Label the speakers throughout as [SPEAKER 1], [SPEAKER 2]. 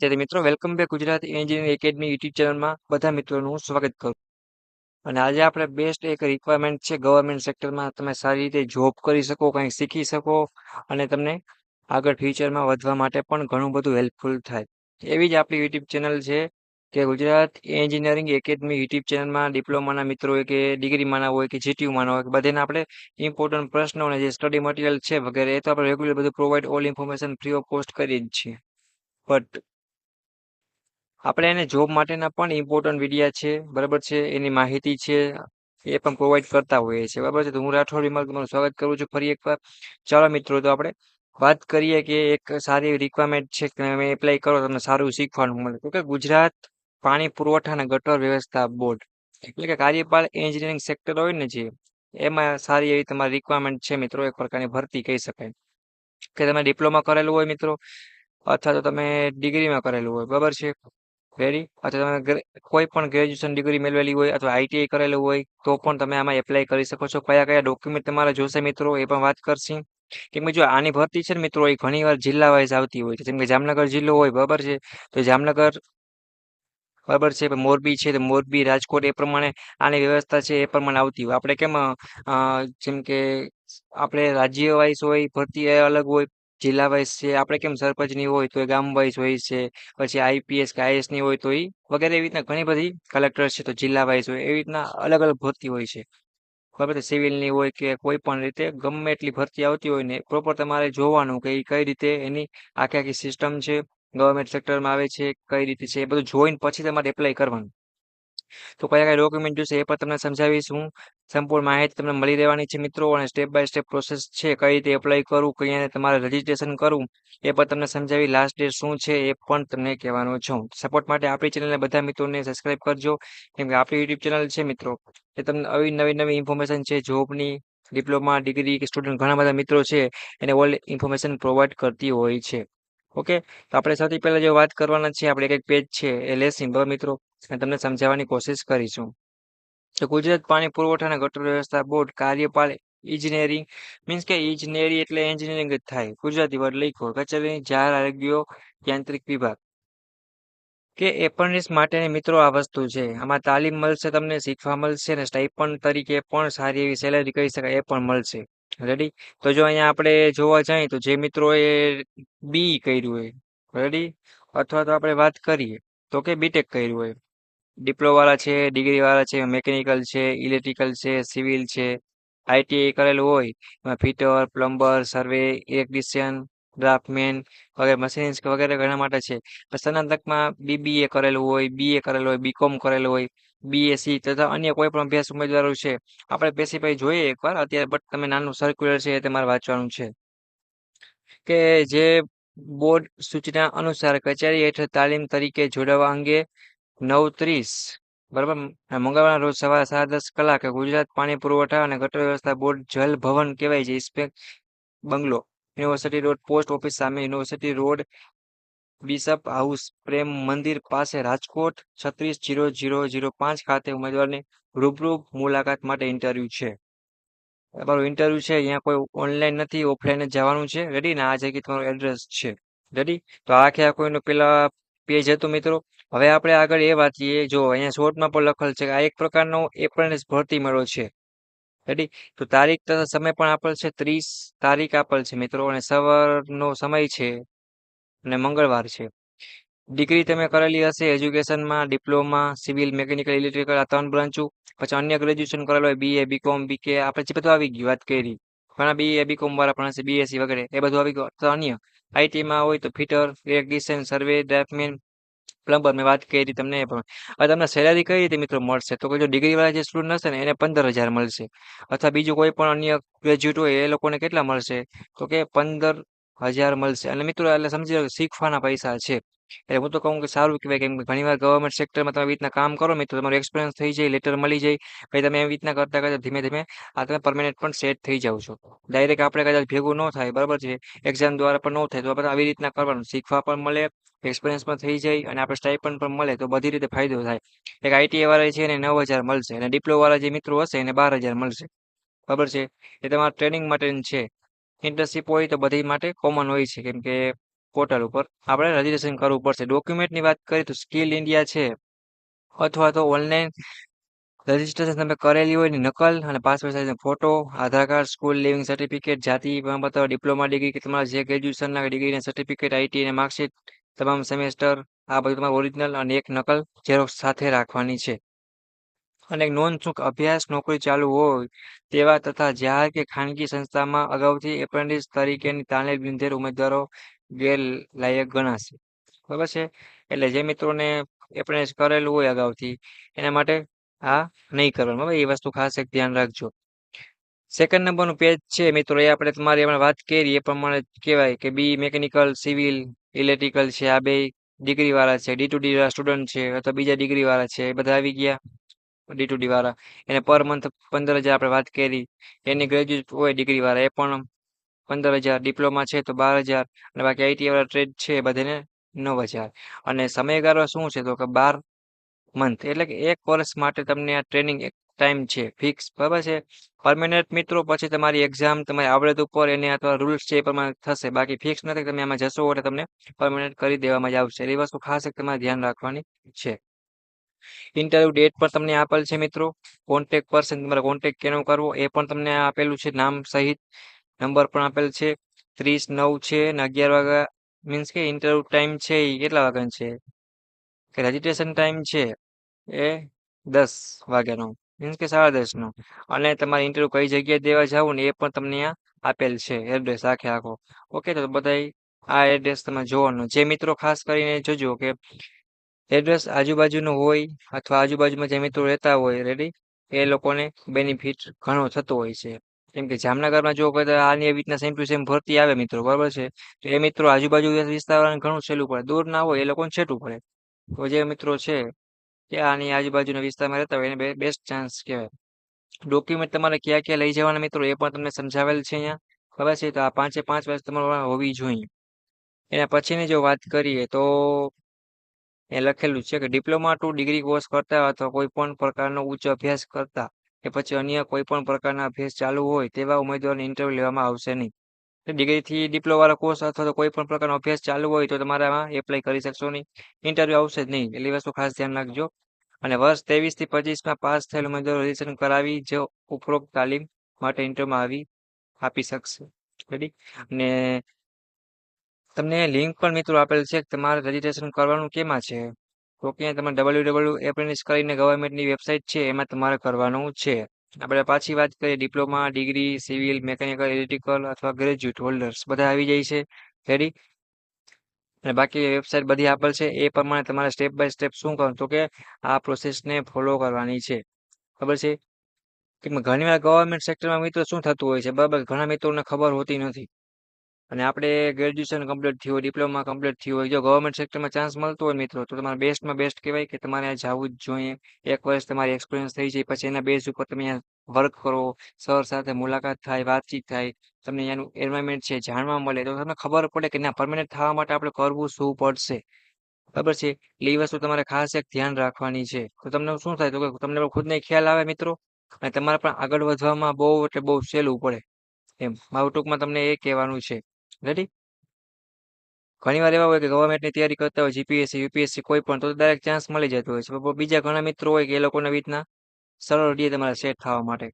[SPEAKER 1] વિદ્યાર્થી મિત્રો, welcome back Gujarat engineering academy YouTube ચેનલમાં બધા મિત્રોનું હું સ્વાગત કરું. અને આજે આપણે બેસ્ટ એક રિક્વાયરમેન્ટ છે ગવર્મેન્ટ સેક્ટરમાં તમે સારી રીતે જોબ કરી શકો, કંઈક શીખી શકો અને તમને આગળ ફ્યુચરમાં વધવા માટે પણ ઘણું બધું હેલ્પફુલ થાય. એવી જ આપણી યુટ્યુબ ચેનલ છે કે ગુજરાત એન્જિનિયરિંગ એકેડમી યુટ્યુબ ચેનલમાં ડિપ્લોમાના મિત્રો હોય કે ડિગ્રીમાંના હોય કે જીટીયુમાંના હોય કે બધાને આપણે ઇમ્પોર્ટન્ટ પ્રશ્નો અને જે સ્ટડી મટીરિયલ છે વગેરે એ તો આપણે રેગ્યુલર બધું provide all information free of cost કરીએ જ છીએ. બટ આપણે એને જોબ માટેના પણ ઇમ્પોર્ટન્ટ વિડિયા છે, બરાબર છે, એની માહિતી છે એ પણ પ્રોવાઈડ કરતા હોઈએ છીએ, બરાબર છે. તો હું રાઠોડ વિમલ તમારું સ્વાગત કરું છું ફરી એકવાર. ચાલો મિત્રો, તો આપણે વાત કરીએ કે એક સારી રિક્વાયરમેન્ટ છે કે તમે એપ્લાય કરો તમને સારું શીખવાનું મળે. તો કે ગુજરાત પાણી પુરવઠા અને ગટર વ્યવસ્થા બોર્ડ એટલે કે કાર્યપાલ એન્જિનિયરિંગ સેક્ટર હોય ને જે એમાં સારી એવી તમારી રિક્વાયરમેન્ટ છે મિત્રો. એક પ્રકારની ભરતી કહી શકાય કે તમે ડિપ્લોમા કરેલું હોય મિત્રો, અથવા તો તમે ડિગ્રીમાં કરેલું હોય, બરાબર છે, રેડી, અથવા તમે કોઈ પણ ગ્રેજ્યુએશન ડિગ્રી મેળવેલી હોય અથવા આઈટીઆઈ કરેલું હોય તો પણ તમે આમાં એપ્લાય કરી શકો છો. કયા કયા ડોક્યુમેન્ટ તમારે જોશે મિત્રો એ પણ વાત કરશી. કેમ કે જો આની ભરતી છે ને મિત્રો, એ ઘણી વાર જિલ્લા વાઇઝ આવતી હોય છે. જેમ કે જામનગર જિલ્લો હોય, બરાબર છે, તો જામનગર, બરાબર છે, મોરબી છે તો મોરબી, રાજકોટ, એ પ્રમાણે આની વ્યવસ્થા છે એ પ્રમાણે આવતી હોય. આપણે કેમ જેમ કે આપણે રાજ્ય વાઇઝ હોય ભરતી એ અલગ હોય, જિલ્લા વાઇઝ છે આપણે કેમ સરપંચની હોય તો એ ગામ વાઇઝ હોય છે, પછી આઈપીએસ કે આઈએસ ની હોય તો એ વગેરે એવી રીતના ઘણી બધી કલેક્ટર છે તો જિલ્લા વાઇઝ હોય, એવી રીતના અલગ અલગ ભરતી હોય છે, બરાબર છે. સિવિલની હોય કે કોઈ પણ રીતે ગમે એટલી ભરતી આવતી હોય ને પ્રોપર તમારે જોવાનું કે એ કઈ રીતે એની આખી આખી સિસ્ટમ છે, ગવર્મેન્ટ સેક્ટરમાં આવે છે કઈ રીતે છે, એ બધું જોઈને પછી તમારે એપ્લાય કરવાનું. તો કયા કયા ડોક્યુમેન્ટ જોશે એ પણ તમને સમજાવીશ હું. સંપૂર્ણ માહિતી તમને મળી રહેવાની છે મિત્રો, અને સ્ટેપ બાય સ્ટેપ પ્રોસેસ છે કઈ રીતે એપ્લાય કરવું, કઈ રીતે તમારે રજીસ્ટ્રેશન કરવું એ પણ તમને સમજાવી. લાસ્ટ ડેટ શું છે એ પણ તમને કહેવાનો છું. સપોર્ટ માટે આપણી ચેનલને બધા મિત્રોને સબસ્ક્રાઇબ કરજો, કેમ કે આપણી યુટ્યુબ ચેનલ છે મિત્રો એ તમને આવી નવી નવી ઇન્ફોર્મેશન છે જોબની, ડિપ્લોમા, ડિગ્રી કે સ્ટુડન્ટ ઘણા બધા મિત્રો છે એને ઓલ ઇન્ફોર્મેશન પ્રોવાઈડ કરતી હોય છે. ઓકે, તો આપણે સૌથી પહેલા જે વાત કરવાના છે આપણે એક પેજ છે એ લેસન, બરાબર મિત્રો, અને તમને સમજાવવાની કોશિશ કરીશું. તો ગુજરાત પાણી પુરવઠા અને ગટર વ્યવસ્થા બોર્ડ કાર્યપાલ ઇજનેરી, મીન્સ કે ઇજનેરી એટલે એન્જિનિયરિંગ જ થાય, ગુજરાતી વર્ડ લખ્યો, કચેરી જાહેર આરોગ્ય યાંત્રિક વિભાગ કે એપ્રેન્ટિસ માટેની મિત્રો આ વસ્તુ છે. આમાં તાલીમ મળશે, તમને શીખવા મળશે ને સ્ટાઇપન્ડ તરીકે પણ સારી એવી સેલેરી કહી શકાય એ પણ મળશે. રેડી. તો જો અહીંયા આપણે જોવા જઈએ તો જે મિત્રો એ બી કર્યું હોય, રેડી, અથવા તો આપણે વાત કરીએ તો કે બીટેક કર્યું હોય, ડિપ્લો વાળા છે, ડિગ્રી વાળા છે, મેકેનિકલ છે, ઇલેક્ટ્રિકલ છે, સિવિલ છે, આઈટીઆઈ કરેલું હોય એમાં ફિટર, પ્લમ્બર, સર્વે, ઇલેક્ટ્રિશિયન, ડ્રાફ્ટમેન વગેરે, મશીન્સ વગેરે ઘણા માટે છે. સ્નાતકમાં બીબીએ કરેલું હોય, બીએ કરેલું હોય, બીકોમ કરેલું હોય, બીએસસી તથા અન્ય કોઈ પણ અભ્યાસ ઉમેદવારો છે. આપણે સ્પેસિફાઈ જોઈએ એકવાર અત્યારે, બટ તમે નાનું સર્ક્યુલર છે એ તમારે વાંચવાનું છે કે જે બોર્ડ સૂચના અનુસાર કચેરી હેઠળ તાલીમ તરીકે જોડાવા અંગે 9:30, બરાબર, મંગળવારના રોજ સવારે 10:30 ગુજરાત પાણી પુરવઠા અને ગટર વ્યવસ્થા બોર્ડ જલ ભવન કહેવાય છે, ઇસ્પેક બંગલો, યુનિવર્સિટી રોડ, પોસ્ટ ઓફિસ સામે, યુનિવર્સિટી રોડ, બિશપ હાઉસ, પ્રેમ મંદિર પાસે, રાજકોટ 360005 ખાતે ઉમેદવારની રૂબરૂ મુલાકાત માટે ઇન્ટરવ્યુ છે. તમારું ઇન્ટરવ્યુ છે અહીંયા કોઈ ઓનલાઈન નથી, ઓફલાઈન જ જવાનું છે. રેડી ને, આ જગ્યાએ તમારું એડ્રેસ છે. રેડી. તો આખે આ કોઈનું પેલા પેજ હતું મિત્રો. હવે આપણે આગળ એ વાંચીએ, જો અહીંયા શોર્ટમાં પણ લખેલ છે કે આ એક પ્રકારનો એપ્રેન્ટિસ ભરતી મેળો છે. રેડી. તો તારીખ તથા સમય પણ આપેલ છે, 30 તારીખ આપેલ છે મિત્રો, અને સવારનો સમય છે અને મંગળવાર છે. ડિગ્રી તમે કરેલી હશે એજ્યુકેશનમાં, ડિપ્લોમા, સિવિલ, મેકેનિકલ, ઇલેક્ટ્રિકલ, આ 3 બ્રાન્ચો, પછી અન્ય ગ્રેજ્યુએશન કરેલું હોય બીએ, બીકોમ, બીકે, આપણે જે બધું આવી ગયું વાત કરી. ઘણા બીએ બીકોમ વાળા પણ હશે, બીએસસી વગેરે એ બધું આવી ગયું. તો અન્ય આઈટીમાં હોય તો ફિટર, ઇલેક્ટ્રિશિયન, સર્વે, ડ્રાફ્ટમેન, પ્લમ્બર મેં વાત કરી તમને એ પણ. હવે તમને સેલેરી કઈ રીતે મિત્રો મળશે તો કે જો ડિગ્રી વાળા જે સ્ટુડન્ટ હશે ને એને 15,000 મળશે, અથવા બીજું કોઈ પણ અન્ય ગ્રેજ્યુએટ હોય એ લોકોને કેટલા મળશે તો કે 15,000 મળશે. અને મિત્રો એટલે સમજી લો કે શીખવાના પૈસા છે. એટલે હું તો કહું કે સારું કહેવાય, કેમ કે ઘણી વાર ગવર્મેન્ટ સેક્ટરમાં તમે આવી રીતના કામ કરો મિત્રો, તમારો એક્સપિરિયન્સ થઈ જાય, લેટર મળી જાય, પછી તમે એવી રીતના કરતા કરતા ધીમે ધીમે આ તમે પરમેનન્ટ પણ સેટ થઈ જાવ છો. ડાયરેક્ટ આપણે કદાચ ભેગું ન થાય, બરાબર છે, એક્ઝામ દ્વારા પણ ન થાય, તો આપણે આવી રીતના કરવાનું, શીખવા પણ મળે, એક્સપિરિયન્સ પણ થઈ જાય, અને આપણે સ્ટાઇપન્ડ પણ મળે, તો બધી રીતે ફાયદો થાય. એક આઈટીઆઈ વાળા છે એને 9,000 મળશે, અને ડિપ્લો વાળા જે મિત્રો હશે એને 12,000 મળશે, બરાબર છે. એ તમારા ટ્રેનિંગ માટે છે. ઇન્ટર્નશીપ હોય તો બધી માટે કોમન હોય છે, કેમ કે પોર્ટલ ઉપર આપણે રજીસ્ટ્રેશન કરવું પડશે. ડોક્યુમેન્ટની વાત કરીએ તો સ્કિલ ઇન્ડિયા છે અથવા તો ઓનલાઈન રજીસ્ટ્રેશન તમે કરેલી હોય ની નકલ અને પાસપોર્ટ સાઇઝનો ફોટો, આધાર કાર્ડ, સ્કૂલ લિવિંગ સર્ટિફિકેટ, જાતિ પ્રમાણપત્ર, ડિપ્લોમા ડિગ્રી કે તમારા જે ગ્રેજ્યુએશનના ડિગ્રીના સર્ટિફિકેટ, આઈટી અને માર્કશીટ, તમામ સેમેસ્ટર, આ બધું તમારું ઓરિજિનલ અને એક નકલ ઝેરોક્ષ સાથે રાખવાની છે. અને એક નોંધ શું કે અભ્યાસ નોકરી ચાલુ હોય તેવા તથા જાહેર કે ખાનગી સંસ્થામાં અગાઉથી એપ્રેન્ટિસ તરીકેની તાલીમ લીધેલ ઉમેદવારો ગેરલાયક ગણાશે. બરાબર છે. એટલે જે મિત્રોને એપ્રેન્ટિસ કરેલું હોય અગાઉથી એના માટે આ નહીં કરવાનું. બરાબર, એ વસ્તુ ખાસ એક ધ્યાન રાખજો. સેકન્ડ નંબરનું પેજ છે મિત્રો, એ આપણે તમારી હમણાં વાત કરી એ પ્રમાણે કહેવાય કે બી મેકેનિકલ, સિવિલ, ઇલેક્ટ્રિકલ છે, આ બે ડિગ્રી વાળા છે, D2D વાળા સ્ટુડન્ટ છે અથવા બીજા ડિગ્રી વાળા છે, એ બધા આવી ગયા. D2D વાળા એને પર મંથ 15,000 આપણે વાત કરી. એની ગ્રેજ્યુએટ હોય ડિગ્રી વાળા એ પણ 15,000, ડિપ્લોમા છે તો 12,000 અને બાકી આઈટી વાળા ટ્રેડ છે એ બધાને 9,000. અને સમયગાળો શું છે તો કે 12 મંથ, એટલે કે 1 વર્ષ માટે તમને આ ટ્રેનિંગ ટાઈમ છે ફિક્સ. બરાબર છે. પરમેનન્ટ મિત્રો પછી તમારી એક્ઝામ તમારી આવડત ઉપર એને અથવા રૂલ્સ છે એ પ્રમાણે થશે. બાકી ફિક્સ નથી, તમે આમાં જશો એટલે તમને પરમેનન્ટ કરી દેવામાં જ આવશે. એ વસ્તુ ખાસ એક તમારે ધ્યાન રાખવાની છે. ઇન્ટરવ્યુ ડેટ પણ તમને આપેલ છે મિત્રો. કોન્ટેક્ટ પર્સન તમારે કોન્ટેક્ટ કેનો કરવો એ પણ તમને આપેલું છે, નામ સહિત નંબર પણ આપેલ છે. 30/9 છે અને 11 વાગ્યા, મીન્સ કે ઇન્ટરવ્યુ ટાઈમ છે એ કેટલા વાગ્યાનો છે કે રજીસ્ટ્રેશન ટાઈમ છે એ 10 વાગ્યાનો, મીન્સ કે 10:30 નો. અને તમારે ઇન્ટરવ્યુ કઈ જગ્યાએ દેવા જવું ને એ પણ તમને અહીંયા આપેલ છે, એડ્રેસ આખે આખો. ઓકે, તો બધાય આ એડ્રેસ તમે જોવાનું. જે મિત્રો ખાસ કરીને જોજો કે એડ્રેસ આજુબાજુનું હોય અથવા આજુબાજુમાં જે મિત્રો રહેતા હોય રેડી, એ લોકોને બેનિફિટ ઘણો થતો હોય છે. કેમ કે જામનગરમાં જો કદાચ આની એવી રીતના સેમ ટુ સેમ ભરતી આવે મિત્રો, બરાબર છે, તો એ મિત્રો આજુબાજુ વિસ્તારવાળાને ઘણું સહેલું પડે. દૂર ના હોય એ લોકોને છેટું પડે. તો જે મિત્રો છે કે આની આજુબાજુના વિસ્તારમાં રહેતા હોય એને બેસ્ટ ચાન્સ કહેવાય. ડોક્યુમેન્ટ તમારે ક્યાં ક્યાં લઈ જવાના મિત્રો એ પણ તમને સમજાવેલ છે અહીંયા. ખબર છે, તો આ 5 વર્ષ તમારે હોવી જોઈએ. એના પછીની જો વાત કરીએ તો એ લખેલું છે કે ડિપ્લોમા ટુ ડિગ્રી કોર્સ કરતા અથવા કોઈ પણ પ્રકારનો ઉચ્ચ અભ્યાસ કરતા કે પછી અન્ય કોઈ પણ પ્રકારના અભ્યાસ ચાલુ હોય તેવા ઉમેદવારને ઇન્ટરવ્યુ લેવામાં આવશે નહીં. ડિગ્રીથી ડિપ્લોમા વાળો કોર્સ અથવા તો કોઈ પણ પ્રકારનો અભ્યાસ ચાલુ હોય તો તમારે આમાં એપ્લાય કરી શકશો નહીં. ઇન્ટરવ્યુ આવશે જ નહીં. એટલી વસ્તુ ખાસ ધ્યાન રાખજો. અને વર્ષ 23 થી 25 પાસ થયેલ ઉમેદવારો રજીસ્ટ્રેશન કરાવી જે ઉપરોક્ત તાલીમ માટે ઇન્ટરવ્યુમાં આપી શકશે. રેડી. અને તમને લિંક પણ મિત્રો આપેલ છે કે તમારે રજીસ્ટ્રેશન કરવાનું કેમાં છે તો કે તમે www.apprentice કરીને ગવર્મેન્ટની વેબસાઇટ છે એમાં તમારે કરવાનું છે. આપણે પાછી વાત કરીએ, diploma, degree, civil, mechanical, electrical અથવા ગ્રેજ્યુએટ હોલ્ડર્સ બધા આવી જાય છે. રેડી. અને બાકી વેબસાઇટ બધી આપેલ છે એ પ્રમાણે તમારે સ્ટેપ બાય સ્ટેપ શું કરવાનું તો કે આ પ્રોસેસને ફોલો કરવાની છે. ખબર છે. કે ઘણી વાર ગવર્મેન્ટ સેક્ટરમાં મિત્રો શું થતું હોય છે, બરાબર, ઘણા મિત્રોને ખબર હોતી નથી. અને આપણે ગ્રેજ્યુએશન કમ્પ્લીટ થયું હોય, ડિપ્લોમા કમ્પ્લીટ થયું હોય, જો ગવર્મેન્ટ સેક્ટરમાં ચાન્સ મળતો હોય મિત્રો તો તમારે બેસ્ટમાં બેસ્ટ કહેવાય કે તમારે આ જવું જ જોઈએ. 1 વર્ષ તમારી એક્સપિરિયન્સ થઈ જાય પછી એના બેઝ ઉપર તમે વર્ક કરો, સર સાથે મુલાકાત થાય, વાતચીત થાય, તમને અહીંયાનું એન્વાયરમેન્ટ છે જાણવા મળે તો તમને ખબર પડે કે ના પરમેનન્ટ થવા માટે આપણે કરવું શું પડશે. બરાબર છે. એટલે એ વસ્તુ તમારે ખાસ એક ધ્યાન રાખવાની છે. તો તમને શું થાય તો કે તમને ખુદને ખ્યાલ આવે મિત્રો અને તમારે પણ આગળ વધવામાં બહુ એટલે બહુ સહેલું પડે. એમ મારું ટૂંકમાં તમને એ કહેવાનું છે. રેડી. ઘણી વાર એવા હોય કે ગવર્મેન્ટની તૈયારી કરતા હોય, જીપીએસસી, યુપીએસસી કોઈ પણ, તો ડાયરેક્ટ ચાન્સ મળી જતો હોય છે. પણ બીજા ઘણા મિત્રો હોય કે એ લોકોને આવી રીતના સરળ રીતે તમારે સેટ થવા માટે.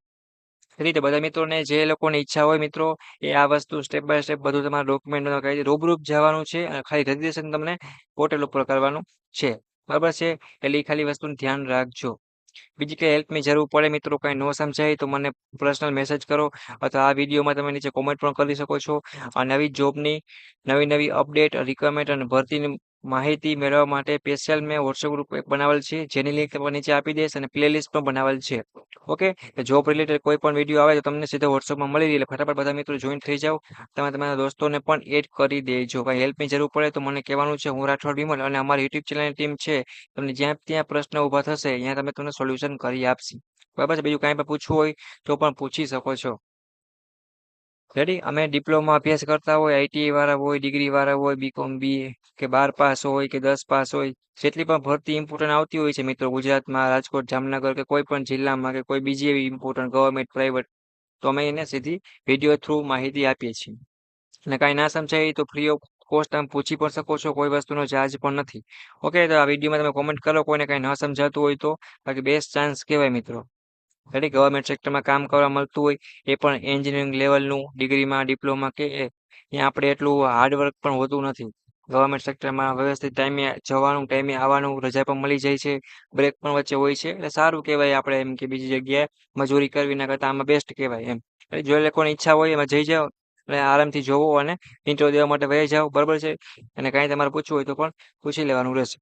[SPEAKER 1] એ રીતે બધા મિત્રોને જે લોકોની ઈચ્છા હોય મિત્રો એ આ વસ્તુ સ્ટેપ બાય સ્ટેપ બધું તમારા ડોક્યુમેન્ટ રૂબરૂપ જવાનું છે અને ખાલી રજીસ્ટ્રેશન તમને પોર્ટલ ઉપર કરવાનું છે. બરાબર છે. એટલે એ ખાલી વસ્તુનું ધ્યાન રાખજો. બીજી કઈ હેલ્પની જરૂર પડે મિત્રો, કઈ ન સમજાય તો મને પર્સનલ મેસેજ કરો અથવા આ વિડીયોમાં તમે નીચે કોમેન્ટ પણ કરી શકો છો. આ નવી જોબની નવી નવી અપડેટ, રિક્વાયરમેન્ટ અને ભરતીની માહિતી મેળવવા માટે સ્પેશિયલ મેં વોટ્સએપ ગ્રુપ એક બનાવેલ છે જેની લિંક તમને નીચે આપી દઈશ અને પ્લેલિસ્ટ પણ બનાવેલ છે. ઓકે, જોબ રિલેટેડ કોઈ પણ વિડીયો આવે તો તમને સીધો વોટ્સએપમાં મળી રહે એટલે ફટાફટ બધા મિત્રો જોઈન થઈ જાઓ. તમે તમારા દોસ્તોને પણ એડ કરી દેજો. કઈ હેલ્પની જરૂર પડે તો મને કહેવાનું છે. હું રાઠોડ વિમલ અને અમારી યુટ્યુબ ચેનલની ટીમ છે તમને જ્યાં ત્યાં પ્રશ્ન ઊભા થશે અહીંયા તમે તમને સોલ્યુશન કરી આપશી. બરાબર છે. બીજું કાંઈ પણ પૂછવું હોય તો પણ પૂછી શકો છો. રેડી. અમે ડિપ્લોમા અભ્યાસ કરતા હોય, આઈટીઆઈ વાળા હોય, ડિગ્રી વાળા હોય, બીકોમ, બીએ કે 12 પાસ હોય કે 10 પાસ હોય, જેટલી પણ ભરતી ઇમ્પોર્ટન્ટ આવતી હોય છે મિત્રો ગુજરાતમાં, રાજકોટ, જામનગર કે કોઈ પણ જિલ્લામાં કે કોઈ બીજી એવી ઇમ્પોર્ટન્ટ ગવર્મેન્ટ પ્રાઇવેટ, તો અમે એને સીધી વિડીયો થ્રુ માહિતી આપીએ છીએ. અને કાંઈ ના સમજાય તો ફ્રી ઓફ કોસ્ટ તમે પૂછી પણ શકો છો, કોઈ વસ્તુનો ચાર્જ પણ નથી. ઓકે, તો આ વિડીયોમાં તમે કોમેન્ટ કરો કોઈને કાંઈ ન સમજાતું હોય તો. બાકી બેસ્ટ ચાન્સ કહેવાય મિત્રો. રેડી, ગવર્મેન્ટ સેક્ટરમાં કામ કરવા મળતું હોય એ પણ એન્જિનિયરિંગ લેવલનું, ડિગ્રીમાં, ડિપ્લોમા કે ત્યાં આપણે એટલું હાર્ડવર્ક પણ હોતું નથી. ગવર્મેન્ટ સેક્ટરમાં વ્યવસ્થિત ટાઈમે જવાનું, ટાઈમે આવવાનું, રજા પણ મળી જાય છે, બ્રેક પણ વચ્ચે હોય છે. એટલે સારું કહેવાય આપણે એમ કે બીજી જગ્યાએ મજૂરી કરવી કરતાં આમાં બેસ્ટ કહેવાય એમ. એટલે જો લોકોની ઈચ્છા હોય એમાં જઈ જાઓ અને આરામથી જોવો અને ઇન્ટરવ્યુ દેવા માટે વહી જાઓ, બરાબર છે. અને કાંઈ તમારે પૂછવું હોય તો પણ પૂછી લેવાનું રહેશે.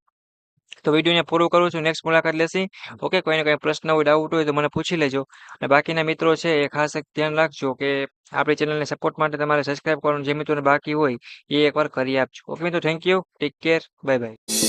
[SPEAKER 1] તો વિડીયોને પૂરું કરું છું. નેક્સ્ટ મુલાકાત લેશી. ઓકે, કોઈને કંઈ પ્રશ્ન હોય, ડાઉટ હોય તો મને પૂછી લેજો. અને બાકીના મિત્રો છે એ ખાસ એક ધ્યાન રાખજો કે આપણી ચેનલને સપોર્ટ માટે તમારે સબસ્ક્રાઇબ કરવાનું જે મિત્રોને બાકી હોય એ એકવાર કરી આપજો. ઓકે મિત્રો, thank you, take care, bye bye.